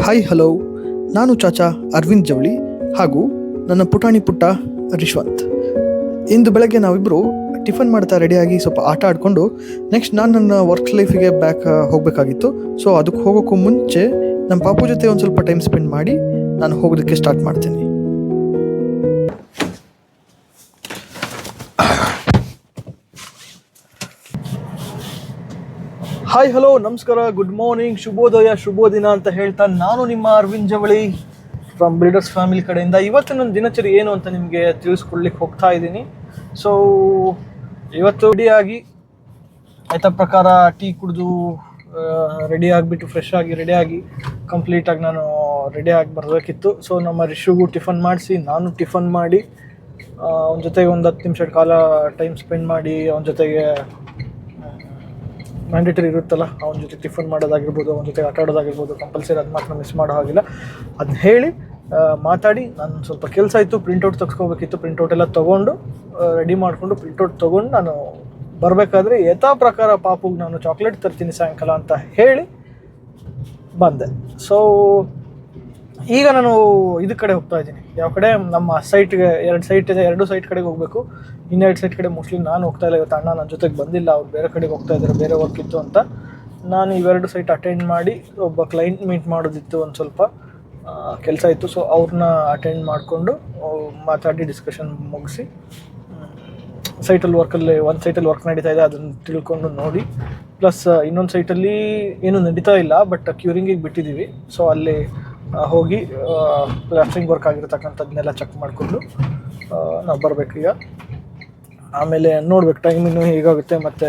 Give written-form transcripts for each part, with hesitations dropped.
Hi hello, ನಾನು ಚಾಚಾ ಅರವಿಂದ್ ಜವಳಿ ಹಾಗೂ ನನ್ನ ಪುಟಾಣಿ ಪುಟ್ಟ ರಿಶ್ವಂತ್. ಇಂದು ಬೆಳಗ್ಗೆ ನಾವಿಬ್ಬರು ಟಿಫನ್ ಮಾಡ್ತಾ ರೆಡಿಯಾಗಿ ಸ್ವಲ್ಪ ಆಟ ಆಡಿಕೊಂಡು ನೆಕ್ಸ್ಟ್ ನಾನು ನನ್ನ ವರ್ಕ್ ಲೈಫಿಗೆ ಬ್ಯಾಕ್ ಹೋಗಬೇಕಾಗಿತ್ತು. ಸೊ ಅದಕ್ಕೆ ಹೋಗೋಕ್ಕೂ ಮುಂಚೆ ನಮ್ಮ ಪಾಪು ಜೊತೆ ಒಂದು ಸ್ವಲ್ಪ ಟೈಮ್ ಸ್ಪೆಂಡ್ ಮಾಡಿ ನಾನು ಹೋಗೋದಕ್ಕೆ ಸ್ಟಾರ್ಟ್ ಮಾಡ್ತೀನಿ. ಹಾಯ್ ಹಲೋ, ನಮಸ್ಕಾರ, ಗುಡ್ ಮಾರ್ನಿಂಗ್, ಶುಭೋದಯ, ಶುಭೋ ದಿನ ಅಂತ ಹೇಳ್ತಾ ನಾನು ನಿಮ್ಮ ಅರವಿಂದ್ ಜವಳಿ ಫ್ರಮ್ ಬಿಲ್ಡರ್ಸ್ ಫ್ಯಾಮಿಲಿ ಕಡೆಯಿಂದ ಇವತ್ತಿನ ದಿನಚರಿ ಏನು ಅಂತ ನಿಮಗೆ ತಿಳಿಸ್ಕೊಡ್ಲಿಕ್ಕೆ ಹೋಗ್ತಾ ಇದ್ದೀನಿ. ಸೊ ಇವತ್ತು ರೆಡಿಯಾಗಿ ಆಯ್ತಾ ಪ್ರಕಾರ ಟೀ ಕುಡಿದು ರೆಡಿ ಆಗಿಬಿಟ್ಟು ಫ್ರೆಶ್ ಆಗಿ ರೆಡಿಯಾಗಿ ಕಂಪ್ಲೀಟಾಗಿ ನಾನು ರೆಡಿಯಾಗಿ ಬರಬೇಕಿತ್ತು. ಸೊ ನಮ್ಮ ರಿಷುಗೂ ಟಿಫನ್ ಮಾಡಿಸಿ ನಾನು ಟಿಫನ್ ಮಾಡಿ ಅವನ ಜೊತೆಗೆ ಒಂದು 10 ನಿಮಿಷ ಕಾಲ ಟೈಮ್ ಸ್ಪೆಂಡ್ ಮಾಡಿ ಅವನ ಜೊತೆಗೆ ಮ್ಯಾಂಡೇಟರಿ ಇರುತ್ತಲ್ಲ ಅವನ ಜೊತೆ ಟಿಫನ್ ಮಾಡೋದಾಗಿರ್ಬೋದು, ಅವನ ಜೊತೆ ಆಟ ಆಡೋದಾಗಿರ್ಬೋದು, ಕಂಪಲ್ಸರಿ ಅದು ಮಾತ್ರ ಮಿಸ್ ಮಾಡೋ ಹಾಗಿಲ್ಲ. ಅದನ್ನ ಹೇಳಿ ಮಾತಾಡಿ ನಾನು ಸ್ವಲ್ಪ ಕೆಲಸ ಇತ್ತು, ಪ್ರಿಂಟೌಟ್ ತೆಗೆಸ್ಕೋಬೇಕಿತ್ತು. ಪ್ರಿಂಟೌಟ್ ಎಲ್ಲ ತೊಗೊಂಡು ರೆಡಿ ಮಾಡಿಕೊಂಡು ಪ್ರಿಂಟೌಟ್ ತೊಗೊಂಡು ನಾನು ಬರಬೇಕಾದ್ರೆ ಯಥಾ ಪ್ರಕಾರ ಪಾಪುಗೆ ನಾನು ಚಾಕ್ಲೇಟ್ ತರ್ತೀನಿ ಸಾಯಂಕಾಲ ಅಂತ ಹೇಳಿ ಬಂದೆ. ಸೊ ಈಗ ನಾನು ಇದ್ರ ಕಡೆ ಹೋಗ್ತಾ ಇದ್ದೀನಿ. ಯಾವ ಕಡೆ? ನಮ್ಮ ಸೈಟ್ಗೆ 2 ಸೈಟ್ ಇದೆ, 2 ಸೈಟ್ ಕಡೆಗೆ ಹೋಗಬೇಕು. 2 ಸೈಟ್ ಕಡೆ ಮೋಸ್ಟ್ಲಿ ನಾನು ಹೋಗ್ತಾ ಇಲ್ಲ. ಇವತ್ತು ಅಣ್ಣ ನನ್ನ ಜೊತೆಗೆ ಬಂದಿಲ್ಲ, ಅವ್ರು ಬೇರೆ ಕಡೆಗೆ ಹೋಗ್ತಾ ಇದ್ದಾರೆ, ಬೇರೆ ವರ್ಕ್ ಇತ್ತು ಅಂತ. ನಾನು ಇವೆರಡು ಸೈಟ್ ಅಟೆಂಡ್ ಮಾಡಿ ಒಬ್ಬ ಕ್ಲೈಂಟ್ ಮೀಟ್ ಮಾಡೋದಿತ್ತು, ಒಂದು ಸ್ವಲ್ಪ ಕೆಲಸ ಇತ್ತು. ಸೊ ಅವ್ರನ್ನ ಅಟೆಂಡ್ ಮಾಡಿಕೊಂಡು ಮಾತಾಡಿ ಡಿಸ್ಕಷನ್ ಮುಗಿಸಿ ಸೈಟಲ್ಲಿ ವರ್ಕಲ್ಲಿ ಒಂದು ಸೈಟಲ್ಲಿ ವರ್ಕ್ ನಡೀತಾ ಇದೆ ಅದನ್ನು ತಿಳ್ಕೊಂಡು ನೋಡಿ, ಪ್ಲಸ್ ಇನ್ನೊಂದು ಸೈಟಲ್ಲಿ ಏನೂ ನಡೀತಾ ಇಲ್ಲ ಬಟ್ ಕ್ಯೂರಿಂಗಿಗೆ ಬಿಟ್ಟಿದ್ದೀವಿ. ಸೊ ಅಲ್ಲಿ ಹೋಗಿ ಪ್ಲಾಸ್ಟ್ರಿಂಗ್ ವರ್ಕ್ ಆಗಿರ್ತಕ್ಕಂಥದ್ದನ್ನೆಲ್ಲ ಚೆಕ್ ಮಾಡಿಕೊಂಡು ನಾವು ಬರಬೇಕೀಗ. ಆಮೇಲೆ ನೋಡ್ಬೇಕು ಟೈಮ್ ಇನ್ನೂ ಹೇಗಾಗುತ್ತೆ, ಮತ್ತು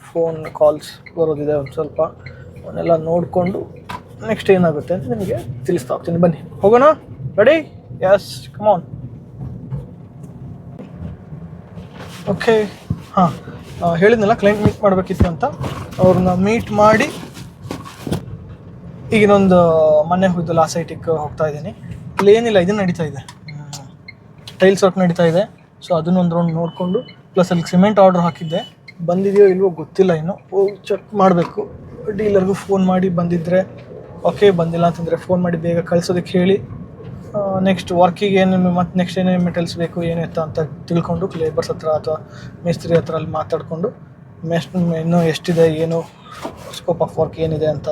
ಫೋನ್ ಕಾಲ್ಸ್ ಬರೋದಿದೆ ಒಂದು ಸ್ವಲ್ಪ, ಅವನ್ನೆಲ್ಲ ನೋಡಿಕೊಂಡು ನೆಕ್ಸ್ಟ್ ಏನಾಗುತ್ತೆ ಅಂತ ನಿಮಗೆ ತಿಳಿಸ್ತಾ ಹೋಗ್ತೀನಿ. ಬನ್ನಿ ಹೋಗೋಣ. ರೆಡಿ? ಯಸ್, ಕಮಾನ್. ಓಕೆ. ಹಾಂ, ಹೇಳಿದ್ನಲ್ಲ ಕ್ಲೈಂಟ್ ಮೀಟ್ ಮಾಡಬೇಕಿತ್ತು ಅಂತ. ಅವ್ರನ್ನ ಮೀಟ್ ಮಾಡಿ ಈಗಿನೊಂದು ಮನೆ ಹೋಗಿದ್ದು ಲಾಸ್ಟ್ ಸೈಟಿಗೆ ಹೋಗ್ತಾ ಇದ್ದೀನಿ. ಇಲ್ಲಿ ಏನಿಲ್ಲ, ಇದು ನಡೀತಾ ಇದೆ, ಟೈಲ್ಸ್ ವರ್ಕ್ ನಡೀತಾ ಇದೆ. ಸೊ ಅದನ್ನೊಂದು ರೌಂಡ್ ನೋಡಿಕೊಂಡು, ಪ್ಲಸ್ ಅಲ್ಲಿ ಸಿಮೆಂಟ್ ಆರ್ಡ್ರ್ ಹಾಕಿದ್ದೆ, ಬಂದಿದೆಯೋ ಇಲ್ವೋ ಗೊತ್ತಿಲ್ಲ, ಇನ್ನು ಹೋಗಿ ಚೆಕ್ ಮಾಡಬೇಕು. ಡೀಲರ್ಗೂ ಫೋನ್ ಮಾಡಿ ಬಂದಿದ್ದರೆ ಓಕೆ, ಬಂದಿಲ್ಲ ಅಂತಂದರೆ ಫೋನ್ ಮಾಡಿ ಬೇಗ ಕಳಿಸೋದಕ್ಕೆ ಹೇಳಿ ನೆಕ್ಸ್ಟ್ ವರ್ಕಿಗೆ ಏನೇನು ಮತ್ತು ನೆಕ್ಸ್ಟ್ ಏನೇನು ಮೆಟೀರಿಯಲ್ಸ್ ಬೇಕು ಏನಿತ್ತು ಅಂತ ತಿಳ್ಕೊಂಡು ಲೇಬರ್ಸ್ ಹತ್ರ ಅಥವಾ ಮೇಸ್ತ್ರಿ ಹತ್ರ ಅಲ್ಲಿ ಮಾತಾಡಿಕೊಂಡು ಇನ್ನೂ ಎಷ್ಟಿದೆ, ಏನು ಸ್ಕೋಪ್ ಆಫ್ ವರ್ಕ್ ಏನಿದೆ ಅಂತ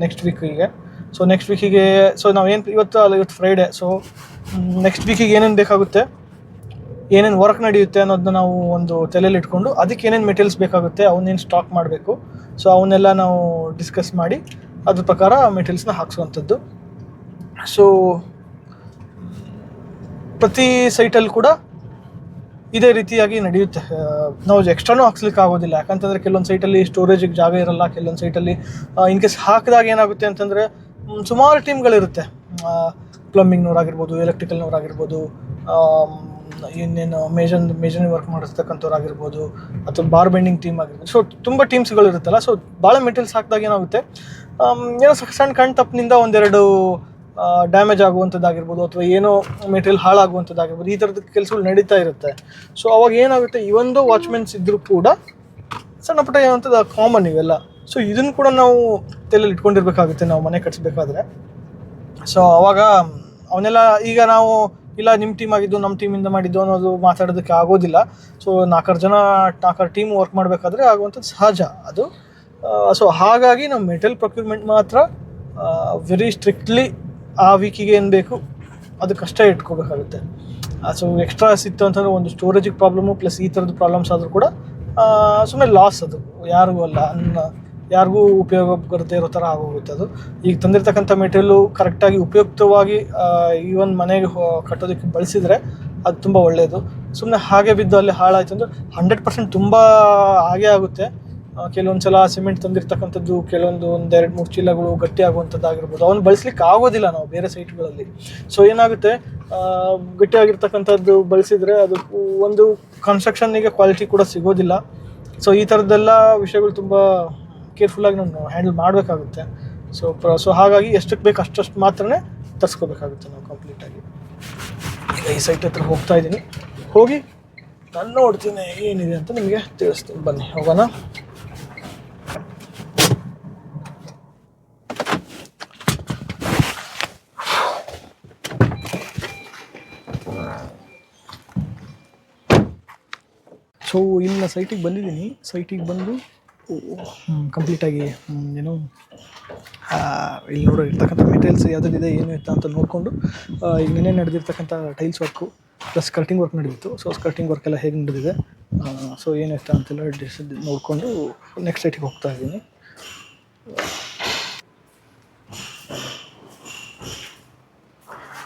ನೆಕ್ಸ್ಟ್ ವೀಕಿಗೆ. ಸೊ ನೆಕ್ಸ್ಟ್ ವೀಕಿಗೆ ನಾವೇನು ಇವತ್ತು ಫ್ರೈಡೇ. ಸೊ ನೆಕ್ಸ್ಟ್ ವೀಕಿಗೆ ಏನೇನು ಬೇಕಾಗುತ್ತೆ, ಏನೇನು ವರ್ಕ್ ನಡೆಯುತ್ತೆ ಅನ್ನೋದನ್ನ ನಾವು ಒಂದು ತಲೆಯಲ್ಲಿ ಇಟ್ಕೊಂಡು ಅದಕ್ಕೆ ಏನೇನು ಮೆಟೀರಿಯಲ್ಸ್ ಬೇಕಾಗುತ್ತೆ ಅವನ್ನೇನು ಸ್ಟಾಕ್ ಮಾಡಬೇಕು. ಸೊ ಅವನ್ನೆಲ್ಲ ನಾವು ಡಿಸ್ಕಸ್ ಮಾಡಿ ಅದ್ರ ಪ್ರಕಾರ ಮೆಟೀರಿಯಲ್ಸ್ನ ಹಾಕ್ಸುವಂಥದ್ದು. ಸೊ ಪ್ರತಿ ಸೈಟಲ್ಲಿ ಕೂಡ ಇದೇ ರೀತಿಯಾಗಿ ನಡೆಯುತ್ತೆ. ನಾವು ಎಕ್ಸ್ಟ್ರಾನೂ ಹಾಕ್ಸ್ಲಿಕ್ಕೆ ಆಗೋದಿಲ್ಲ, ಯಾಕಂತಂದರೆ ಕೆಲವೊಂದು ಸೈಟಲ್ಲಿ ಸ್ಟೋರೇಜಿಗೆ ಜಾಗ ಇರಲ್ಲ. ಕೆಲವೊಂದು ಸೈಟಲ್ಲಿ ಇನ್ ಕೇಸ್ ಹಾಕಿದಾಗ ಏನಾಗುತ್ತೆ ಅಂತಂದರೆ ಸುಮಾರು ಟೀಮ್ಗಳಿರುತ್ತೆ, ಪ್ಲಂಬಿಂಗ್ನವ್ರಾಗಿರ್ಬೋದು, ಎಲೆಕ್ಟ್ರಿಕಲ್ನವ್ರಾಗಿರ್ಬೋದು, ಇನ್ನೇನು ಮೇಜರಿಂಗ್ ವರ್ಕ್ ಮಾಡಿರ್ತಕ್ಕಂಥವ್ರಾಗಿರ್ಬೋದು, ಅಥವಾ ಬಾರ್ ಬೆಂಡಿಂಗ್ ಟೀಮ್ ಆಗಿರ್ಬೋದು. ಸೊ ತುಂಬ ಟೀಮ್ಸ್ಗಳಿರುತ್ತಲ್ಲ. ಸೊ ಭಾಳ ಮೆಟೀರಿಯಲ್ಸ್ ಹಾಕಿದಾಗ ಏನಾಗುತ್ತೆ, ಏನೋ ಸಣ್ಣ ಕಣ್ ತಪ್ಪಿನಿಂದ ಒಂದೆರಡು ಡ್ಯಾಮೇಜ್ ಆಗುವಂಥದ್ದಾಗಿರ್ಬೋದು, ಅಥವಾ ಏನೋ ಮೆಟೀರಿಯಲ್ ಹಾಳಾಗುವಂಥದ್ದಾಗಿರ್ಬೋದು, ಈ ಥರದ ಕೆಲಸಗಳು ನಡೀತಾ ಇರುತ್ತೆ. ಸೊ ಅವಾಗ ಏನಾಗುತ್ತೆ, ಇವೊಂದು ವಾಚ್ಮೆನ್ಸ್ ಇದ್ದರೂ ಕೂಡ ಸಣ್ಣ ಪುಟ್ಟ ಏನಂಥದ್ದು ಕಾಮನ್ ಇವೆಲ್ಲ. ಸೊ ಇದನ್ನು ಕೂಡ ನಾವು ತಲೆಯಲ್ಲಿ ಇಟ್ಕೊಂಡಿರ್ಬೇಕಾಗುತ್ತೆ ನಾವು ಮನೆ ಕಟ್ಸ್ಬೇಕಾದ್ರೆ. ಸೊ ಅವಾಗ ಅವನ್ನೆಲ್ಲ ಈಗ ನಾವು ಇಲ್ಲ ನಿಮ್ಮ ಟೀಮ್ ಆಗಿದ್ದು ನಮ್ಮ ಟೀಮಿಂದ ಮಾಡಿದ್ದು ಅನ್ನೋದು ಮಾತಾಡೋದಕ್ಕೆ ಆಗೋದಿಲ್ಲ. ಸೊ 4 ಟೀಮ್ ವರ್ಕ್ ಮಾಡಬೇಕಾದ್ರೆ ಆಗುವಂಥದ್ದು ಸಹಜ ಅದು. ಸೊ ಹಾಗಾಗಿ ನಾವು ಮೆಟೀರಿಯಲ್ ಪ್ರೊಕ್ಯೂರ್ಮೆಂಟ್ ಮಾತ್ರ ವೆರಿ ಸ್ಟ್ರಿಕ್ಟ್ಲಿ ಆ ವೀಕಿಗೆ ಏನು ಬೇಕು ಅದಕ್ಕಷ್ಟೇ ಇಟ್ಕೋಬೇಕಾಗುತ್ತೆ. ಸೊ ಎಕ್ಸ್ಟ್ರಾಸ್ ಇತ್ತು ಅಂತಂದರೆ ಒಂದು ಸ್ಟೋರೇಜಿಗೆ ಪ್ರಾಬ್ಲಮ್ಮು ಪ್ಲಸ್ ಈ ಥರದ್ದು ಪ್ರಾಬ್ಲಮ್ಸ್ ಆದರೂ ಕೂಡ ಸುಮ್ಮನೆ ಲಾಸ್, ಅದು ಯಾರಿಗೂ ಅಲ್ಲ, ಯಾರಿಗೂ ಉಪಯೋಗ ಬರದೇ ಇರೋ ಥರ ಆಗೋಗುತ್ತೆ ಅದು. ಈಗ ತಂದಿರ್ತಕ್ಕಂಥ ಮೆಟೀರಿಯಲು ಕರೆಕ್ಟಾಗಿ ಉಪಯುಕ್ತವಾಗಿ ಈವನ್ ಮನೆಗೆ ಕಟ್ಟೋದಕ್ಕೆ ಬಳಸಿದರೆ ಅದು ತುಂಬ ಒಳ್ಳೆಯದು. ಸುಮ್ಮನೆ ಹಾಗೆ ಬಿದ್ದು ಅಲ್ಲಿ ಹಾಳಾಯಿತು ಅಂದರೆ 100% ತುಂಬ ಹಾಗೆ ಆಗುತ್ತೆ. ಕೆಲವೊಂದು ಸಲ ಸಿಮೆಂಟ್ ತಂದಿರ್ತಕ್ಕಂಥದ್ದು ಒಂದು 2-3 ಚೀಲಗಳು ಗಟ್ಟಿ ಆಗುವಂಥದ್ದಾಗಿರ್ಬೋದು, ಅವನು ಬಳಸ್ಲಿಕ್ಕೆ ಆಗೋದಿಲ್ಲ ನಾವು ಬೇರೆ ಸೈಟ್ಗಳಲ್ಲಿ. ಸೊ ಏನಾಗುತ್ತೆ, ಗಟ್ಟಿಯಾಗಿರ್ತಕ್ಕಂಥದ್ದು ಬಳಸಿದರೆ ಅದು ಒಂದು ಕನ್ಸ್ಟ್ರಕ್ಷನ್ನಿಗೆ ಕ್ವಾಲಿಟಿ ಕೂಡ ಸಿಗೋದಿಲ್ಲ. ಸೊ ಈ ಥರದ್ದೆಲ್ಲ ವಿಷಯಗಳು ತುಂಬ ಕೇರ್ಫುಲ್ಲಾಗಿ ನಾವು ಹ್ಯಾಂಡಲ್ ಮಾಡಬೇಕಾಗುತ್ತೆ. ಸೊ ಹಾಗಾಗಿ ಎಷ್ಟಕ್ಕೆ ಬೇಕು ಅಷ್ಟು ಮಾತ್ರನೇ ತರಿಸ್ಕೋಬೇಕಾಗುತ್ತೆ ನಾವು ಕಂಪ್ಲೀಟಾಗಿ. ಈಗ ಈ ಸೈಟ್ ಹತ್ರ ಹೋಗ್ತಾ ಇದ್ದೀನಿ, ಹೋಗಿ ನಾನು ನೋಡ್ತೀನಿ ಏನಿದೆ ಅಂತ ನಿಮಗೆ ತಿಳಿಸ್ತೀನಿ. ಬನ್ನಿ ಹೋಗೋಣ. ಸೊ ಇಲ್ಲಿನ ಸೈಟಿಗೆ ಬಂದಿದ್ದೀನಿ. ಸೈಟಿಗೆ ಬಂದು ಕಂಪ್ಲೀಟಾಗಿ ಏನು ಇಲ್ಲಿ ನೋಡೋ ಇರ್ತಕ್ಕಂಥ ಮೆಟೀರಿಯಲ್ಸ್ ಯಾವುದಿದೆ ಏನು ಇತ್ತ ಅಂತ ನೋಡಿಕೊಂಡು ಈಗ ನೆನ್ನೆ ನಡೆದಿರ್ತಕ್ಕಂಥ tiles work plus skirting work ನಡೆದಿತ್ತು. ಸೊ ಸ್ಕರ್ಟಿಂಗ್ ವರ್ಕ್ ಎಲ್ಲ ಹೇಗೆ ನಡೆದಿದೆ, ಸೊ ಏನು ಇಷ್ಟ ಅಂತೆಲ್ಲ ನೋಡಿಕೊಂಡು ನೆಕ್ಸ್ಟ್ ಸೈಟಿಗೆ ಹೋಗ್ತಾ ಇದ್ದೀನಿ.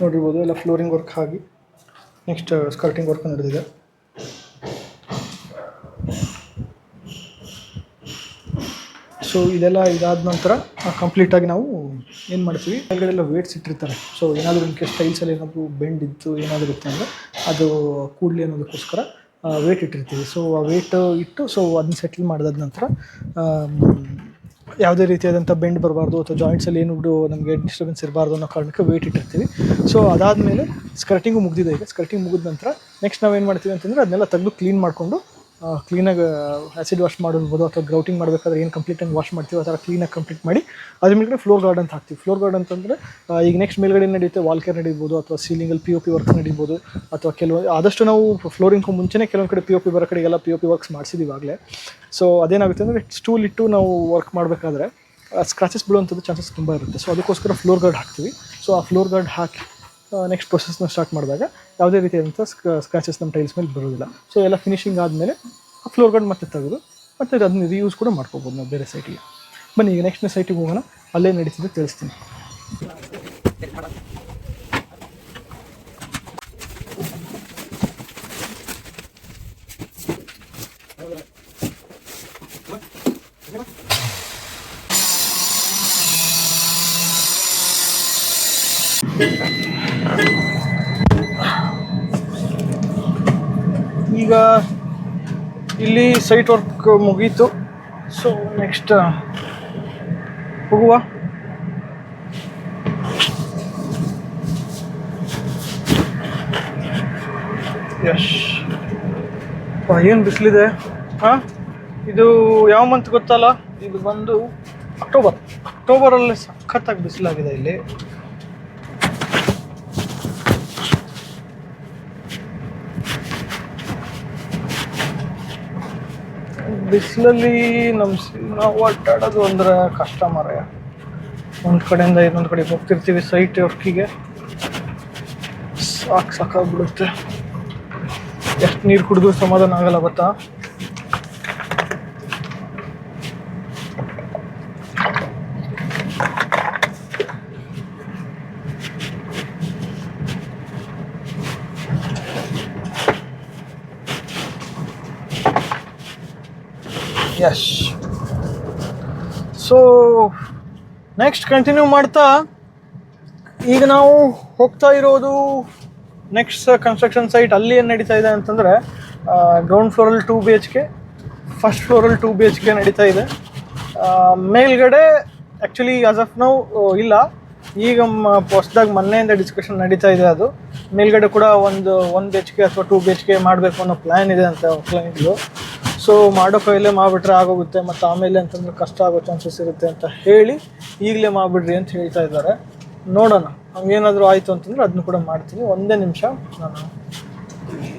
ನೋಡಿರ್ಬೋದು ಎಲ್ಲ ಫ್ಲೋರಿಂಗ್ ವರ್ಕ್ ಆಗಿ ನೆಕ್ಸ್ಟ್ ಸ್ಕರ್ಟಿಂಗ್ ವರ್ಕ್ ನಡೆದಿದೆ. ಸೊ ಇದೆಲ್ಲ ಇದಾದ ನಂತರ ಕಂಪ್ಲೀಟಾಗಿ ನಾವು ಏನು ಮಾಡ್ತೀವಿ, ಕೆಳಗಡೆಲ್ಲ ವೇಟ್ಸ್ ಇಟ್ಟಿರ್ತಾರೆ. ಸೊ ಏನಾದರೂ ಇನ್ ಕೇಸ್ ಟೈಲ್ಸಲ್ಲಿ ಏನಾದರೂ ಬೆಂಡ್ ಇತ್ತು ಏನಾದರೂ ಇತ್ತು ಅಂದರೆ ಅದು ಕೂಡಲಿ ಅನ್ನೋದಕ್ಕೋಸ್ಕರ ವೇಟ್ ಇಟ್ಟಿರ್ತೀವಿ. ಸೊ ಆ ವೇಟ್ ಇಟ್ಟು ಸೊ ಅದನ್ನ ಸೆಟ್ಲ್ ಮಾಡಿದ ನಂತರ ಯಾವುದೇ ರೀತಿಯಾದಂಥ ಬೆಂಡ್ ಬರಬಾರ್ದು ಅಥವಾ ಜಾಯಿಂಟ್ಸಲ್ಲಿ ಏನು ನಮಗೆ ಡಿಸ್ಟರ್ಬೆನ್ಸ್ ಇರಬಾರ್ದು ಅನ್ನೋ ಕಾರಣಕ್ಕೆ ವೇಟ್ ಇಟ್ಟಿರ್ತೀವಿ. ಸೊ ಅದಾದಮೇಲೆ ಸ್ಕರ್ಟಿಂಗು ಮುಗಿದಿದೆ. ಈಗ ಸ್ಕರ್ಟಿಂಗ್ ಮುಗಿದ ನಂತರ ನೆಕ್ಸ್ಟ್ ನಾವೇನು ಮಾಡ್ತೀವಿ ಅಂತಂದರೆ ಅದನ್ನೆಲ್ಲ ತೆಗೆದು ಕ್ಲೀನ್ ಮಾಡಿಕೊಂಡು ಕ್ಲೀನಾಗಿ ಆ್ಯಸಿಡ್ ವಾಶ್ ಮಾಡಿರ್ಬೋದು ಅಥವಾ ಗ್ರೌಟಿಂಗ್ ಮಾಡಬೇಕಾದ್ರೆ ಏನು ಕಂಪ್ಲೀಟಾಗಿ ವಾಶ್ ಮಾಡ್ತೀವಿ ಆ ಥರ ಕ್ಲೀನಾಗಿ ಕಂಪ್ಲೀಟ್ ಮಾಡಿ ಅದ್ರ ಮೇಲ್ಗಡೆ ಫ್ಲೋರ್ ಗಾರ್ಡ್ ಅಂತ ಹಾಕ್ತೀವಿ. ಫ್ಲೋರ್ ಗಾರ್ಡ್ ಅಂತಂದರೆ ಈಗ ನೆಕ್ಸ್ಟ್ ಮೇಲ್ಗಡೆ ನಡೆಯುತ್ತೆ ವಾಲ್ ಕೇರ್ ನಡೀಬೋದು ಅಥವಾ ಸೀಲಿಂಗಲ್ಲಿ POP ವರ್ಕ್ಸ್ ನಡೀಬೋದು ಅಥವಾ ಆದಷ್ಟು ನಾವು ಫ್ಲೋರಿಂಗ್ಗೂ ಮುಂಚೆನೇ ಕೆಲವೊಂದು ಕಡೆ POP ಬರೋ ಕಡೆಗೆಲ್ಲ POP ವರ್ಕ್ಸ್ ಮಾಡಿಸಿದ್ದೀವಿ ಆಗಲೇ. ಸೊ ಅದೇನಾಗುತ್ತೆ ಅಂದರೆ ಸ್ಟೂಲ್ ಇಟ್ಟು ನಾವು ವರ್ಕ್ ಮಾಡಬೇಕಾದ್ರೆ ಸ್ಕ್ರಾಚಸ್ ಬೀಳುವಂಥದ್ದು ಚಾನ್ಸಸ್ ತುಂಬ ಇರುತ್ತೆ. ಸೊ ಅದಕ್ಕೋಸ್ಕರ ಫ್ಲೋರ್ ಗಾರ್ಡ್ ಹಾಕ್ತೀವಿ. ಸೊ ಆ ಫ್ಲೋರ್ ಗಾರ್ಡ್ ಹಾಕಿ ನೆಕ್ಸ್ಟ್ ಪ್ರೊಸೆಸ್ನ ಸ್ಟಾರ್ಟ್ ಮಾಡಿದಾಗ ಯಾವುದೇ ರೀತಿಯಾದಂಥ ಸ್ಕ್ರಾಚಸ್ ನಮ್ಮ ಟೈಲ್ಸ್ ಮೇಲೆ ಬರೋದಿಲ್ಲ. ಸೊ ಎಲ್ಲ ಫಿನಿಶಿಂಗ್ ಆದಮೇಲೆ ಆ ಫ್ಲೋರ್ ಗಾರ್ಡ್ ಮತ್ತೆ ತೆಗೆದು ಮತ್ತು ಅದನ್ನ ರೀಯೂಸ್ ಕೂಡ ಮಾಡ್ಕೋಬೋದು ನಾವು ಬೇರೆ ಸೈಟಿಗೆ. ಬನ್ನಿ ಈಗ ನೆಕ್ಸ್ಟ್ ಸೈಟಿಗೆ ಹೋಗೋಣ, ಅಲ್ಲೇ ನಡೀತಿದೆ ತಿಳಿಸ್ತೀನಿ. ಈಗ ಇಲ್ಲಿ ಸೈಟ್ ವರ್ಕ್ ಮುಗೀತು. ಸೊ ನೆಕ್ಸ್ಟ್ ಹೋಗುವ. ಯಶ್ ಏನು ಬಿಸಿಲಿದೆ. ಹಾಂ, ಇದು ಯಾವ ಮಂತ್ ಗೊತ್ತಲ್ಲ, ಇದು ಬಂದು ಅಕ್ಟೋಬರಲ್ಲಿ ಸಖತ್ತಾಗಿ ಬಿಸಿಲಾಗಿದೆ ಇಲ್ಲಿ. ಬಿಸಿಲಲ್ಲಿ ನಾವು ಅಡ್ಡಾಡೋದು ಅಂದ್ರೆ ಕಷ್ಟ ಮಾರಾಯ. ಒಂದು ಕಡೆಯಿಂದ ಇನ್ನೊಂದು ಕಡೆ ಹೋಗ್ತಿರ್ತೀವಿ ಸೈಟ್ ವರ್ಕಿಗೆ, ಸಾಕಾಗ್ಬಿಡುತ್ತೆ. ಎಷ್ಟು ನೀರು ಕುಡಿದು ಸಮಾಧಾನ ಆಗಲ್ಲ ಗೊತ್ತಾ. ಯಸ್. ಸೊ ನೆಕ್ಸ್ಟ್ ಕಂಟಿನ್ಯೂ ಮಾಡ್ತಾ ಈಗ ನಾವು ಹೋಗ್ತಾ ಇರೋದು ನೆಕ್ಸ್ಟ್ ಕನ್ಸ್ಟ್ರಕ್ಷನ್ ಸೈಟ್. ಅಲ್ಲಿ ಏನು ನಡೀತಾ ಇದೆ ಅಂತಂದರೆ ಗ್ರೌಂಡ್ ಫ್ಲೋರಲ್ಲಿ 2 BHK, ಫಸ್ಟ್ ಫ್ಲೋರಲ್ಲಿ 2 BHK ನಡೀತಾ ಇದೆ. ಮೇಲ್ಗಡೆ ಆ್ಯಕ್ಚುಲಿ ಆಸ್ ಆಫ್ ನೌ ಇಲ್ಲ, ಈಗ ಹೊಸದಾಗಿ ಮೊನ್ನೆಯಿಂದ ಡಿಸ್ಕಷನ್ ನಡೀತಾ ಇದೆ. ಅದು ಮೇಲ್ಗಡೆ ಕೂಡ ಒಂದು 1 BHK ಅಥವಾ 2 BHK ಮಾಡಬೇಕು ಅನ್ನೋ ಪ್ಲ್ಯಾನ್ ಇದೆ ಅಂತ ಕ್ಲೈಂಟ್ದು. ಸೊ ಮಾಡೋ ಕೈಲೇ ಮಾಡಿಬಿಟ್ರೆ ಆಗೋಗುತ್ತೆ, ಮತ್ತು ಆಮೇಲೆ ಅಂತಂದ್ರೆ ಕಷ್ಟ ಆಗೋ ಚಾನ್ಸಸ್ ಇರುತ್ತೆ ಅಂತ ಹೇಳಿ ಈಗಲೇ ಮಾಡಿಬಿಡ್ರಿ ಅಂತ ಹೇಳ್ತಾ ಇದ್ದಾರೆ. ನೋಡೋಣ, ಹಂಗೇನಾದರೂ ಆಯಿತು ಅಂತಂದರೆ ಅದನ್ನು ಕೂಡ ಮಾಡ್ತೀನಿ. ಒಂದೇ ನಿಮಿಷ, ನಾನು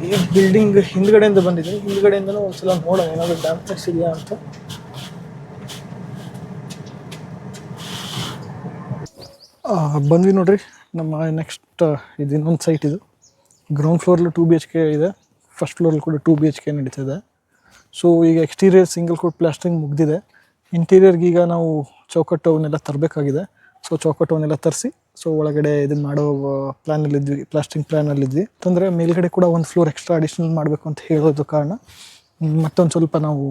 ಈ ಬಿಲ್ಡಿಂಗ್ ಹಿಂದ್ಗಡೆಯಿಂದ ಬಂದಿದ್ದೀನಿ. ಹಿಂದ್ಗಡೆಯಿಂದನೂ ಒಂದ್ಸಲ ನೋಡೋಣ ಏನಾದರೂ ಡ್ಯಾಮೇಜ್ ಇದೆಯಾ ಅಂತ. ಬಂದ್ವಿ ನೋಡ್ರಿ ನಮ್ಮ ನೆಕ್ಸ್ಟ್ ಇದು ಇನ್ನೊಂದು ಸೈಟ್. ಇದು ಗ್ರೌಂಡ್ ಫ್ಲೋರ್ಲು 2 BHK ಇದೆ, ಫಸ್ಟ್ ಫ್ಲೋರಲ್ಲಿ ಕೂಡ 2 BHK ನಡೀತಿದೆ. ಸೊ ಈಗ ಎಕ್ಸ್ಟೀರಿಯರ್ ಸಿಂಗಲ್ ಕೋಟ್ ಪ್ಲಾಸ್ಟ್ರಿಂಗ್ ಮುಗಿದಿದೆ. ಇಂಟೀರಿಯರ್ಗೆ ಈಗ ನಾವು ಚೌಕಟ್ಟು ಅವನ್ನೆಲ್ಲ ತರಬೇಕಾಗಿದೆ. ಸೊ ಚೌಕಟ್ಟು ಅವನ್ನೆಲ್ಲ ತರಿಸಿ ಸೊ ಒಳಗಡೆ ಇದನ್ನು ಮಾಡೋ ಪ್ಲ್ಯಾನಲ್ಲಿದ್ವಿ, ಪ್ಲಾಸ್ಟ್ರಿಂಗ್ ಪ್ಲ್ಯಾನಲ್ಲಿದ್ವಿ. ಅಂತಂದರೆ ಮೇಲ್ಗಡೆ ಕೂಡ ಒಂದು ಫ್ಲೋರ್ ಎಕ್ಸ್ಟ್ರಾ ಅಡಿಷ್ನಲ್ ಮಾಡಬೇಕು ಅಂತ ಹೇಳೋದು ಕಾರಣ ಮತ್ತೊಂದು ಸ್ವಲ್ಪ ನಾವು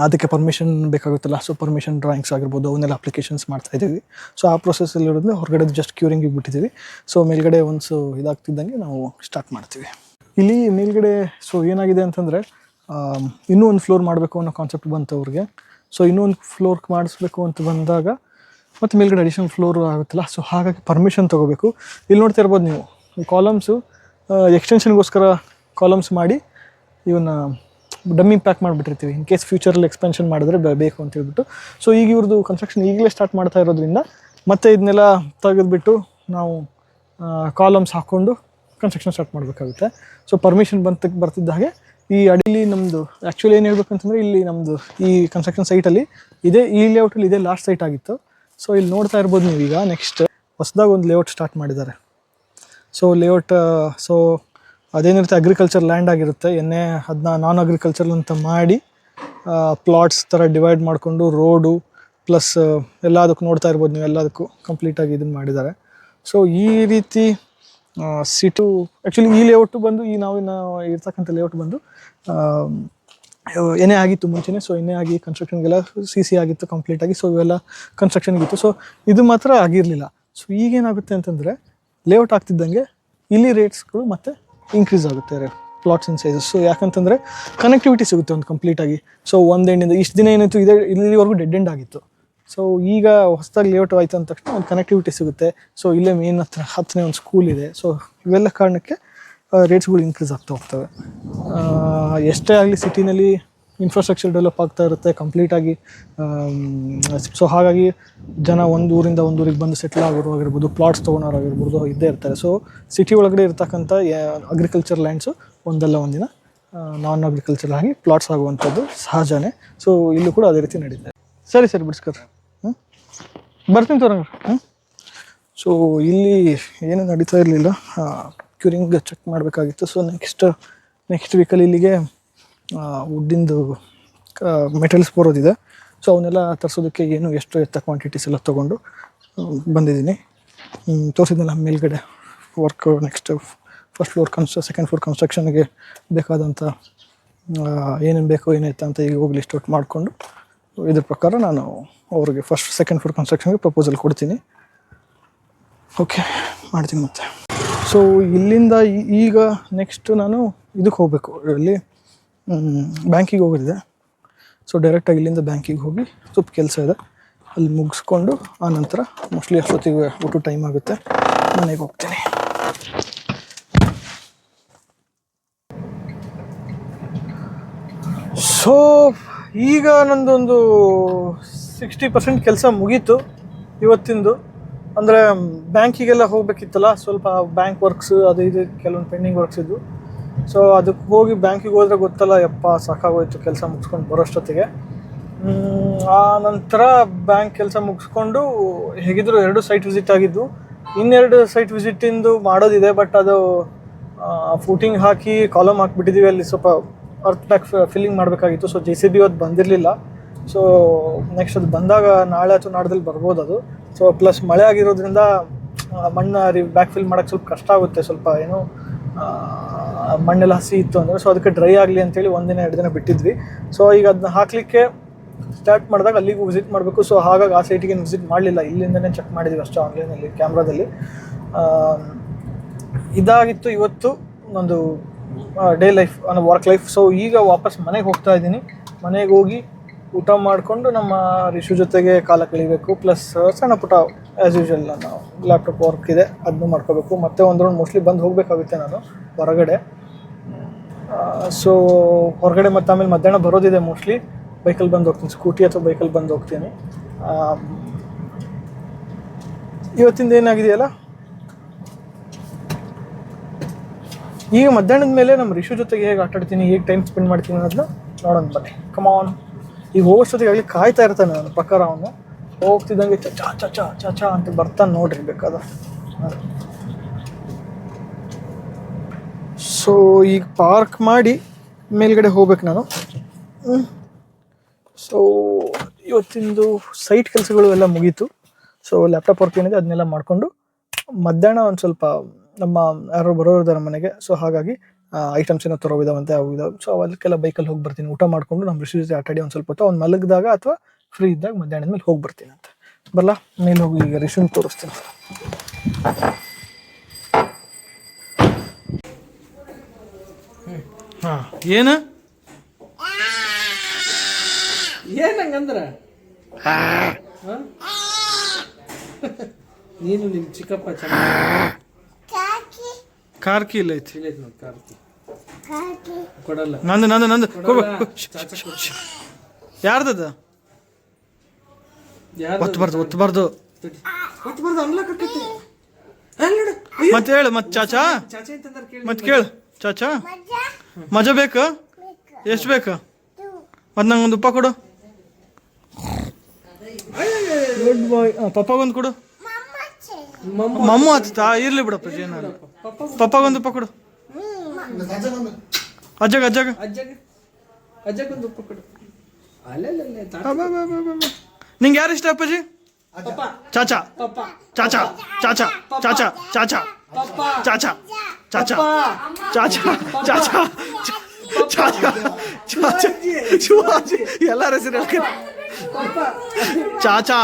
ಅದಕ್ಕೆ ಪರ್ಮಿಷನ್ ಬೇಕಾಗುತ್ತಲ್ಲ. ಸೊ ಪರ್ಮಿಷನ್ ಡ್ರಾಯಿಂಗ್ಸ್ ಆಗಿರ್ಬೋದು ಅವನ್ನೆಲ್ಲ ಅಪ್ಲಿಕೇಶನ್ಸ್ ಮಾಡ್ತಾಯಿದ್ದೀವಿ. ಸೊ ಆ ಪ್ರೊಸೆಸ್ಸಲ್ಲಿರೋದ್ರೆ ಹೊರಗಡೆ ಜಸ್ಟ್ ಕ್ಯೂರಿಂಗಿಗೆ ಬಿಟ್ಟಿದ್ದೀವಿ. ಸೊ ಮೇಲ್ಗಡೆ ಒಂದು ಇದಾಗ್ತಿದ್ದಂಗೆ ನಾವು ಸ್ಟಾರ್ಟ್ ಮಾಡ್ತೀವಿ. ಇಲ್ಲಿ ಮೇಲ್ಗಡೆ ಸೊ ಏನಾಗಿದೆ ಅಂತಂದರೆ ಇನ್ನೂ ಒಂದು ಫ್ಲೋರ್ ಮಾಡಬೇಕು ಅನ್ನೋ ಕಾನ್ಸೆಪ್ಟ್ ಬಂತು ಅವ್ರಿಗೆ. ಸೊ ಇನ್ನೂ ಒಂದು ಫ್ಲೋರ್ ಮಾಡಿಸ್ಬೇಕು ಅಂತ ಬಂದಾಗ ಮತ್ತು ಮೇಲ್ಗಡೆ ಅಡಿಷನಲ್ ಫ್ಲೋರ್ ಆಗುತ್ತಲ್ಲ. ಸೊ ಹಾಗಾಗಿ ಪರ್ಮಿಷನ್ ತೊಗೋಬೇಕು. ಇಲ್ಲಿ ನೋಡ್ತಾ ಇರ್ಬೋದು ನೀವು, ಈ ಕಾಲಮ್ಸು ಎಕ್ಸ್ಟೆನ್ಷನ್ಗೋಸ್ಕರ ಕಾಲಮ್ಸ್ ಮಾಡಿ ಇವನ್ನ ಡಮ್ಮಿ ಪ್ಯಾಕ್ ಮಾಡಿಬಿಟ್ಟಿರ್ತೀವಿ ಇನ್ ಕೇಸ್ ಫ್ಯೂಚರಲ್ಲಿ ಎಕ್ಸ್ಪೆನ್ಷನ್ ಮಾಡಿದ್ರೆ ಬೇಕು ಅಂತ ಹೇಳ್ಬಿಟ್ಟು. ಸೊ ಈಗ ಇವ್ರದ್ದು ಕನ್ಸ್ಟ್ರಕ್ಷನ್ ಈಗಲೇ ಸ್ಟಾರ್ಟ್ ಮಾಡ್ತಾ ಇರೋದ್ರಿಂದ ಮತ್ತೆ ಇದನ್ನೆಲ್ಲ ತೆಗೆದುಬಿಟ್ಟು ನಾವು ಕಾಲಮ್ಸ್ ಹಾಕ್ಕೊಂಡು ಕನ್ಸ್ಟ್ರಕ್ಷನ್ ಸ್ಟಾರ್ಟ್ ಮಾಡಬೇಕಾಗುತ್ತೆ. ಸೊ ಪರ್ಮಿಷನ್ ಬರ್ತಿದ್ದ ಹಾಗೆ ಈ ಅಡಿಲಿ ನಮ್ಮದು ಆ್ಯಕ್ಚುಲಿ ಏನು ಹೇಳ್ಬೇಕಂತಂದರೆ ಇಲ್ಲಿ ನಮ್ಮದು ಈ ಕನ್ಸ್ಟ್ರಕ್ಷನ್ ಸೈಟಲ್ಲಿ ಈ ಲೇಔಟಲ್ಲಿ ಇದೇ ಲಾಸ್ಟ್ ಸೈಟ್ ಆಗಿತ್ತು. ಸೊ ಇಲ್ಲಿ ನೋಡ್ತಾ ಇರ್ಬೋದು ನೀವೀಗ ನೆಕ್ಸ್ಟ್ ಹೊಸದಾಗಿ ಒಂದು ಲೇಔಟ್ ಸ್ಟಾರ್ಟ್ ಮಾಡಿದ್ದಾರೆ. ಸೊ ಲೇಔಟ್ ಸೊ ಅದೇನಿರುತ್ತೆ ಅಗ್ರಿಕಲ್ಚರ್ ಲ್ಯಾಂಡ್ ಆಗಿರುತ್ತೆ, ಅದನ್ನ ನಾನ್ ಅಗ್ರಿಕಲ್ಚರ್ ಅಂತ ಮಾಡಿ ಪ್ಲಾಟ್ಸ್ ಥರ ಡಿವೈಡ್ ಮಾಡಿಕೊಂಡು ರೋಡು ಪ್ಲಸ್ ಎಲ್ಲದಕ್ಕೂ ನೋಡ್ತಾ ಇರ್ಬೋದು ನೀವು, ಎಲ್ಲದಕ್ಕೂ ಕಂಪ್ಲೀಟಾಗಿ ಇದನ್ನು ಮಾಡಿದ್ದಾರೆ. ಸೊ ಈ ರೀತಿ ಸಿಟು ಆ್ಯಕ್ಚುಲಿ ಈ ಲೇಔಟು ಬಂದು ನಾವು ಇರ್ತಕ್ಕಂಥ ಲೇಔಟ್ ಬಂದು ಏನೇ ಆಗಿತ್ತು ಮುಂಚೆನೇ. ಸೊ ಏನೇ ಆಗಿ ಕನ್ಸ್ಟ್ರಕ್ಷನ್ಗೆಲ್ಲ ಸಿ ಆಗಿತ್ತು ಕಂಪ್ಲೀಟಾಗಿ. ಸೊ ಇವೆಲ್ಲ ಕನ್ಸ್ಟ್ರಕ್ಷನ್ಗಿತ್ತು. ಸೊ ಇದು ಮಾತ್ರ ಆಗಿರಲಿಲ್ಲ. ಸೊ ಈಗೇನಾಗುತ್ತೆ ಅಂತಂದರೆ ಲೇಔಟ್ ಆಗ್ತಿದ್ದಂಗೆ ಇಲ್ಲಿ ರೇಟ್ಸ್ಗಳು ಮತ್ತೆ ಇನ್ಕ್ರೀಸ್ ಆಗುತ್ತೆ ಪ್ಲಾಟ್ಸ್ ಇನ್ ಸೈಜಸ್. ಸೊ ಯಾಕಂತಂದರೆ ಕನೆಕ್ಟಿವಿಟಿ ಸಿಗುತ್ತೆ ಒಂದು ಕಂಪ್ಲೀಟಾಗಿ. ಸೊ ಒಂದು ಎಂಡಿಂದ ಇಷ್ಟು ದಿನ ಏನಿತ್ತು ಇಲ್ಲಿವರೆಗೂ ಡೆಡ್ ಎಂಡ್ ಆಗಿತ್ತು. ಸೊ ಈಗ ಹೊಸದಾಗಿ ಲೇಔಟ್ ಆಯಿತು ಅಂದ ತಕ್ಷಣ ಒಂದು ಕನೆಕ್ಟಿವಿಟಿ ಸಿಗುತ್ತೆ. ಸೊ ಇಲ್ಲೇ ಮೇನ್ ಹತ್ತನೇ ಒಂದು ಸ್ಕೂಲ್ ಇದೆ. ಸೊ ಇವೆಲ್ಲ ಕಾರಣಕ್ಕೆ ರೇಟ್ಸ್ಗಳು ಇನ್ಕ್ರೀಸ್ ಆಗ್ತಾ ಹೋಗ್ತವೆ. ಎಷ್ಟೇ ಆಗಲಿ ಸಿಟಿನಲ್ಲಿ ಇನ್ಫ್ರಾಸ್ಟ್ರಕ್ಚರ್ ಡೆವಲಪ್ ಆಗ್ತಾ ಇರುತ್ತೆ ಕಂಪ್ಲೀಟಾಗಿ. ಸೊ ಹಾಗಾಗಿ ಜನ ಒಂದು ಊರಿಂದ ಒಂದು ಊರಿಗೆ ಬಂದು ಸೆಟ್ಲ್ ಆಗೋರು ಆಗಿರ್ಬೋದು, ಪ್ಲಾಟ್ಸ್ ತೊಗೊಳೋರಾಗಿರ್ಬೋದು ಇದ್ದೇ ಇರ್ತಾರೆ. ಸೊ ಸಿಟಿ ಒಳಗಡೆ ಇರ್ತಕ್ಕಂಥ ಅಗ್ರಿಕಲ್ಚರ್ ಲ್ಯಾಂಡ್ಸು ಒಂದಲ್ಲ ಒಂದಿನ ನಾನ್ ಅಗ್ರಿಕಲ್ಚರ್ ಆಗಿ ಪ್ಲಾಟ್ಸ್ ಆಗುವಂಥದ್ದು ಸಹಜನೇ. ಸೊ ಇಲ್ಲೂ ಕೂಡ ಅದೇ ರೀತಿ ನಡೀತದೆ. ಸರಿ ಬಿಡಿಸ್ಕರ್. ಬರ್ತೀನಿ ತೋರಂಗ. ಸೊ ಇಲ್ಲಿ ಏನು ನಡೀತಾ ಇರಲಿಲ್ಲ, ಕ್ಯೂರಿಂಗ್ ಚೆಕ್ ಮಾಡಬೇಕಾಗಿತ್ತು. ಸೊ ನೆಕ್ಸ್ಟ್ ವೀಕಲ್ಲಿ ಇಲ್ಲಿಗೆ ವುಡ್ಡಿಂದು ಮೆಟೀರಿಯಲ್ಸ್ ಬರೋದಿದೆ. ಸೊ ಅವನ್ನೆಲ್ಲ ತರಿಸೋದಕ್ಕೆ ಎಷ್ಟು ಎತ್ತ ಕ್ವಾಂಟಿಟೀಸ್ ಎಲ್ಲ ತೊಗೊಂಡು ಬಂದಿದ್ದೀನಿ. ತೋರಿಸಿದ್ನಲ್ಲ ಮೇಲ್ಗಡೆ work next first floor second floor ಕನ್ಸ್ಟ್ರಕ್ಷನ್ಗೆ ಬೇಕಾದಂಥ ಏನೇನು ಬೇಕು ಏನಾಯ್ತು ಅಂತ ಈಗ ಹೋಗಿ ಲಿಸ್ಟ್ ಔಟ್ ಮಾಡಿಕೊಂಡು ಇದ್ರ ಪ್ರಕಾರ ನಾನು ಅವ್ರಿಗೆ ಫಸ್ಟ್ ಸೆಕೆಂಡ್ ಫ್ಲೋರ್ ಕನ್ಸ್ಟ್ರಕ್ಷನ್ಗೆ ಪ್ರಪೋಸಲ್ ಕೊಡ್ತೀನಿ. ಓಕೆ, ಮಾಡ್ತೀನಿ ಮತ್ತೆ. ಸೊ ಇಲ್ಲಿಂದ ಈಗ ನೆಕ್ಸ್ಟ್ ನಾನು ಇದಕ್ಕೆ ಹೋಗಬೇಕು, ಇಲ್ಲಿ ಬ್ಯಾಂಕಿಗೆ ಹೋಗೋದಿದೆ. ಸೊ ಡೈರೆಕ್ಟಾಗಿ ಇಲ್ಲಿಂದ ಬ್ಯಾಂಕಿಗೆ ಹೋಗಿ ಸ್ವಲ್ಪ ಕೆಲಸ ಇದೆ, ಅಲ್ಲಿ ಮುಗಿಸ್ಕೊಂಡು ಆನಂತರ ಮೋಸ್ಟ್ಲಿ ಅಷ್ಟೊತ್ತಿಗೆ ಊಟ ಟೈಮ್ ಆಗುತ್ತೆ, ಮನೆಗೆ ಹೋಗ್ತೀನಿ. ಸೊ ಈಗ ನಂದೊಂದು 60% ಕೆಲಸ ಮುಗೀತು ಇವತ್ತಿಂದು. ಅಂದರೆ ಬ್ಯಾಂಕಿಗೆಲ್ಲ ಹೋಗಬೇಕಿತ್ತಲ್ಲ, ಸ್ವಲ್ಪ ಬ್ಯಾಂಕ್ ವರ್ಕ್ಸ್ ಅದು ಇದು ಕೆಲವೊಂದು ಪೆಂಡಿಂಗ್ ವರ್ಕ್ಸ್ ಇದ್ದು. ಸೊ ಅದಕ್ಕೆ ಹೋಗಿ ಬ್ಯಾಂಕಿಗೆ ಹೋದರೆ ಗೊತ್ತಲ್ಲ, ಸಾಕಾಗೋಯ್ತು ಕೆಲಸ ಮುಗಿಸ್ಕೊಂಡು ಬರೋಷ್ಟೊತ್ತಿಗೆ. ಆ ನಂತರ ಬ್ಯಾಂಕ್ ಕೆಲಸ ಮುಗಿಸ್ಕೊಂಡು ಹೇಗಿದ್ರು 2 ಸೈಟ್ ವಿಸಿಟ್ ಆಗಿದ್ದು, ಇನ್ನೆರಡು ಸೈಟ್ ವಿಸಿಟಿಂದು ಮಾಡೋದಿದೆ. ಬಟ್ ಅದು ಫೂಟಿಂಗ್ ಹಾಕಿ ಕಾಲಮ್ ಹಾಕಿಬಿಟ್ಟಿದ್ದೀವಿ, ಅಲ್ಲಿ ಸ್ವಲ್ಪ ಅರ್ತ್ ಬ್ಯಾಕ್ ಫಿಲ್ಲಿಂಗ್ ಮಾಡಬೇಕಾಗಿತ್ತು. ಸೊ JCB ಇವತ್ತು ಬಂದಿರಲಿಲ್ಲ. ಸೊ ನೆಕ್ಸ್ಟ್ ಅದು ಬಂದಾಗ ನಾಳೆ ಅಥವಾ ನಾಡ್ದಲ್ಲಿ ಬರ್ಬೋದು ಅದು. ಸೊ ಪ್ಲಸ್ ಮಳೆ ಆಗಿರೋದ್ರಿಂದ ಮಣ್ಣು ಬ್ಯಾಕ್ ಫಿಲ್ ಮಾಡೋಕ್ಕೆ ಸ್ವಲ್ಪ ಕಷ್ಟ ಆಗುತ್ತೆ, ಸ್ವಲ್ಪ ಏನೋ ಮಣ್ಣೆಲ್ಲ ಹಸಿ ಇತ್ತು ಅಂದರೆ. ಸೊ ಅದಕ್ಕೆ ಡ್ರೈ ಆಗಲಿ ಅಂತೇಳಿ 1 ದಿನ 2 ದಿನ ಬಿಟ್ಟಿದ್ವಿ. ಸೊ ಈಗ ಅದನ್ನ ಹಾಕಲಿಕ್ಕೆ ಸ್ಟಾರ್ಟ್ ಮಾಡಿದಾಗ ಅಲ್ಲಿಗೂ ವಿಸಿಟ್ ಮಾಡಬೇಕು. ಸೊ ಹಾಗಾಗಿ ಆ ಸೈಟಿಗೆ ವಿಸಿಟ್ ಮಾಡಲಿಲ್ಲ, ಇಲ್ಲಿಂದನೇ ಚೆಕ್ ಮಾಡಿದ್ದೀವಿ ಅಷ್ಟೇ ಆನ್ಲೈನಲ್ಲಿ ಕ್ಯಾಮ್ರಾದಲ್ಲಿ. ಇದಾಗಿತ್ತು ಇವತ್ತು ಒಂದು day life, work life. So ಈಗ ವಾಪಸ್ ಮನೆಗೆ ಹೋಗ್ತಾ ಇದ್ದೀನಿ. ಮನೆಗೆ ಹೋಗಿ ಊಟ ಮಾಡಿಕೊಂಡು ನಮ್ಮ ರಿಷು ಜೊತೆಗೆ ಕಾಲ ಕಳಿಬೇಕು. ಪ್ಲಸ್ ಸಣ್ಣ ಪುಟ್ಟ ಆ್ಯಸ್ ಯೂಶ್ವಲ್ ನಾವು ಲ್ಯಾಪ್ಟಾಪ್ ವರ್ಕ್ ಇದೆ, ಅದನ್ನು ಮಾಡ್ಕೋಬೇಕು. ಮತ್ತೆ ಒಂದು ರೌಂಡ್ ಮೋಸ್ಟ್ಲಿ ಬಂದು ಹೋಗಬೇಕಾಗುತ್ತೆ ನಾನು ಹೊರಗಡೆ. ಸೊ ಹೊರಗಡೆ ಮತ್ತು ಆಮೇಲೆ ಮಧ್ಯಾಹ್ನ ಬರೋದಿದೆ, ಮೋಸ್ಟ್ಲಿ ಬೈಕಲ್ಲಿ ಬಂದು ಹೋಗ್ತೀನಿ, ಸ್ಕೂಟಿ ಅಥವಾ ಬೈಕಲ್ಲಿ ಬಂದು ಹೋಗ್ತೀನಿ. ಇವತ್ತಿಂದ ಏನಾಗಿದೆಯಲ್ಲ, ಈಗ ಮಧ್ಯಾಹ್ನದ ಮೇಲೆ ನಮ್ಮ ರಿಷು ಜೊತೆಗೆ ಹೇಗೆ ಆಟಾಡ್ತೀನಿ, ಹೇಗೆ ಟೈಮ್ ಸ್ಪೆಂಡ್ ಮಾಡ್ತೀನಿ ಅನ್ನೋದನ್ನ ನೋಡೋಣ ಬನ್ನಿ. ಕಮಾನ್. ಈಗ ಹೋಗೋಷ್ಟೊತ್ತಿಗೆ ಆಗಲಿ ಕಾಯ್ತಾ ಇರ್ತಾನೆ ನನ್ನ ಪ್ರಕಾರ. ಅವನು ಹೋಗ್ತಿದ್ದಂಗೆ ಚಚಾ ಚಚಾ ಚಚಾ ಅಂತ ಬರ್ತಾನೆ, ನೋಡ್ರಿ ಬೇಕಾದ. ಸೊ ಈಗ ಪಾರ್ಕ್ ಮಾಡಿ ಮೇಲ್ಗಡೆ ಹೋಗ್ಬೇಕು ನಾನು. ಸೊ ಇವತ್ತಿಂದು ಸೈಟ್ ಕೆಲಸಗಳು ಎಲ್ಲ ಮುಗೀತು. ಸೊ ಲ್ಯಾಪ್ಟಾಪ್ ವರ್ಕ್ ಏನಿದೆ ಅದನ್ನೆಲ್ಲ ಮಾಡಿಕೊಂಡು ಮಧ್ಯಾಹ್ನ ಒಂದು ಸ್ವಲ್ಪ ನಮ್ಮ ಯಾರು ಬರೋರಿದ್ದಾರೆ ಮನೆಗೆ. ಸೊ ಹಾಗಾಗಿ ಐಟಮ್ಸ್ ಏನೋ ತರೋವಿದಾವಂತೆ ಅವು ಇದಾವೆ. ಸೊ ಅದಕ್ಕೆಲ್ಲ ಬೈಕಲ್ಲಿ ಹೋಗಿ ಬರ್ತೀನಿ. ಊಟ ಮಾಡಿಕೊಂಡು ನಮ್ಮ ರಿಷು ಜೊತೆ ಆಟಾಡಿ ಒಂದು ಸ್ವಲ್ಪ ಹೊತ್ತು ಅವ್ನು ಮಲಗಿದಾಗ ಅಥವಾ ಫ್ರೀ ಇದ್ದಾಗ ಮಧ್ಯಾಹ್ನದ ಮೇಲೆ ಹೋಗಿ ಬರ್ತೀನಿ ಅಂತ. ಬರಲ್ಲ, ಮೇಲೆ ಹೋಗಿ ಈಗ ರಿಷುನ್ ತೋರಿಸ್ತೀನಿ. ಹಾಂ, ಏನು ಏನಂಗಂದ್ರೆ ನೀನು ನಿಮ್ಮ ಚಿಕ್ಕಪ್ಪ ಕಾರ್ಕಿ ಇಲ್ಲ ಐತಿ, ಕಾರ್ಕಿ ಕೊಡಲ್ಲ. ನಂದು ಯಾರ್ದದ? ಒತ್ತಬಾರ್ದು ಮತ್ತೆ ಹೇಳು. ಮತ್ತೆ ಚಾಚಾ ಮತ್ತೆ ಕೇಳು. ಚಾಚಾ ಮಜಾ ಬೇಕು? ಎಷ್ಟು ಬೇಕು? ಮತ್ತು ನಂಗೊಂದು ಉಪ್ಪ ಕೊಡು. ಗುಡ್ ಬಾಯ್. ಪಪ್ಪಗೊಂದು ಕೊಡು. ಮಮ್ಮು ಹತ್ತಾ ಇರ್ಲಿ ಬಿಡಪ್ಪ ಜೇನ. ಪಪ್ಪಗೊಂದು ಉಪ್ಪ ಕೊಡು. ಅಜ್ಜಗ ಅಜ್ಜಗ ಅಜ್ಜಗೊಂದು ಉಪ್ಪು ಕೊಡು. ನಿಂಗೆ ಯಾರು ಇಷ್ಟ ಅಪ್ಪಾಜಿ? ಚಾಚಾ ಚಾಚಾ ಚಾಚಾ ಚಾಚಾ ಚಾಚಾ ಚಾಚಾ ಚಾಚಾ ಚಾಚಾ ಚಾಚಾ ಚಾಚಾ ಚಾಚಾ ಶಿವಾಜಿ ಎಲ್ಲರ ಹೆಸರು ಹೇಳ್ತಾರೆ. ಚಾಚಾ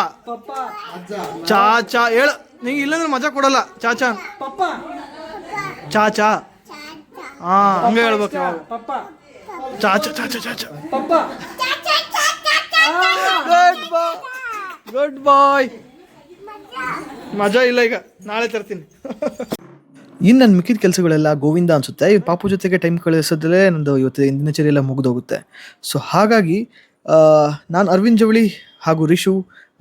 ಚಾಚಾ ಹೇಳು. ನಿಂಗೆ ಇಲ್ಲಂದ್ರೆ ಮಜಾ ಕೊಡಲ್ಲ. ಚಾಚಾ ಚಾಚಾ ಹಾ ಹಂಗೆ ಹೇಳ್ಬೇಕು ಯಾವಾಗ. ಚಾಚಾ ಚಾಚಾ ಚಾಚಾ ಗುಡ್ ಬಾಯ್. ಮಜಾ ಇಲ್ಲ ಈಗ, ನಾಳೆ ತರ್ತೀನಿ. ಇನ್ನು ನನ್ನ ಮಿಕ್ಕಿದ ಕೆಲಸಗಳೆಲ್ಲ ಗೋವಿಂದ ಅನಿಸುತ್ತೆ. ಈ ಪಾಪು ಜೊತೆಗೆ ಟೈಮ್ ಕಳಿಸೋದ್ರಲ್ಲೇ ನಂದು ಇವತ್ತು ದಿನಚರಿ ಎಲ್ಲ ಮುಗಿದೋಗುತ್ತೆ. ಸೊ ಹಾಗಾಗಿ ನಾನು ಅರವಿಂದ್ ಜವಳಿ ಹಾಗೂ ರಿಷು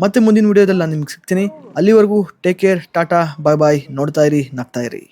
ಮತ್ತೆ ಮುಂದಿನ ವಿಡಿಯೋದಲ್ಲಿ ನಾನು ನಿಮ್ಗೆ ಸಿಗ್ತೀನಿ. ಅಲ್ಲಿವರೆಗೂ ಟೇಕ್ ಕೇರ್, ಟಾಟಾ, ಬಾಯ್ ಬಾಯ್. ನೋಡ್ತಾ ಇರಿ, ನಗ್ತಾ ಇರಿ.